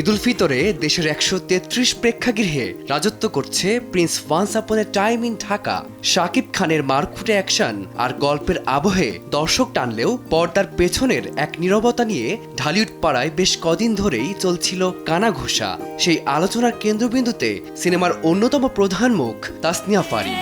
ঈদুল ফিতরে দেশের ১৩৩ প্রেক্ষাগৃহে রাজত্ব করছে prince once upon a time in Dhaka. Shakib খানের মারকুটে অ্যাকশন আর গল্পের আবহে দর্শক টানলেও পর্দার পেছনের এক নীরবতা নিয়ে ঢালিউড পাড়ায় বেশ কদিন ধরেই চলছিল কানাঘুষা। সেই আলোচনার কেন্দ্রবিন্দুতে সিনেমার অন্যতম প্রধান মুখ তাসনিয়া ফারিন।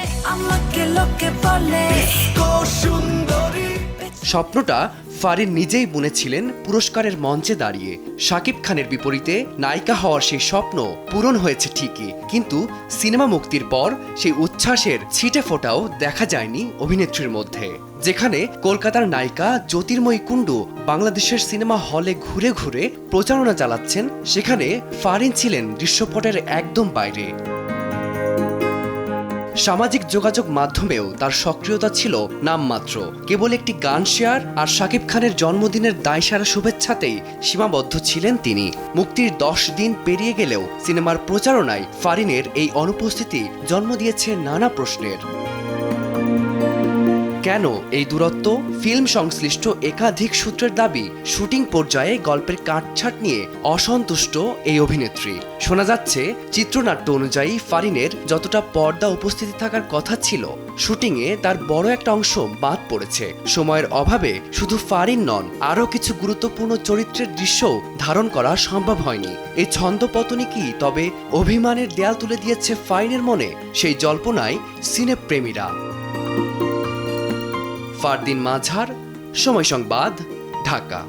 স্বপ্নটা ফারিন নিজেই বুনেছিলেন পুরস্কারের মঞ্চে দাঁড়িয়ে। শাকিব খানের বিপরীতে নায়িকা হওয়ার সেই স্বপ্ন পূরণ হয়েছে ঠিকই, কিন্তু সিনেমা মুক্তির পর সেই উচ্ছ্বাসের ছিটে ফোঁটাও দেখা যায়নি অভিনেত্রীর মধ্যে। যেখানে কলকাতার নায়িকা জ্যোতির্ময়ী কুণ্ডু বাংলাদেশের সিনেমা হলে ঘুরে ঘুরে প্রচারণা চালাচ্ছেন, সেখানে ফারিন ছিলেন দৃশ্যপটের একদম বাইরে। সামাজিক যোগাযোগ মাধ্যমেও তার সক্রিয়তা ছিল নামমাত্র। কেবল একটি গান শেয়ার আর শাকিব খানের জন্মদিনের দায়সারা শুভেচ্ছাতেই সীমাবদ্ধ ছিলেন তিনি। মুক্তির 10 দিন পেরিয়ে গেলেও সিনেমার প্রচারণায় ফারিনের এই অনুপস্থিতি জন্ম দিয়েছে নানা প্রশ্নের। কেন এই দূরত্ব? ফিল্ম সংশ্লিষ্ট একাধিক সূত্রের দাবি, শুটিং পর্যায়ে গল্পের কাটছাট নিয়ে অসন্তুষ্ট এই অভিনেত্রী। শোনা যাচ্ছে, চিত্রনাট্য অনুযায়ী ফারিনের যতটা পর্দা উপস্থিতি থাকার কথা ছিল, শুটিংয়ে তার বড় একটা অংশ বাদ পড়েছে। সময়ের অভাবে শুধু ফারিন নন, আরও কিছু গুরুত্বপূর্ণ চরিত্রের দৃশ্যও ধারণ করা সম্ভব হয়নি। এই ছন্দপতনই কি তবে অভিমানের দেয়াল তুলে দিয়েছে ফারিনের মনে? সেই জল্পনায় সিনেপ্রেমীরা। ফারদিন মাঝার, সময় সংবাদ, ঢাকা।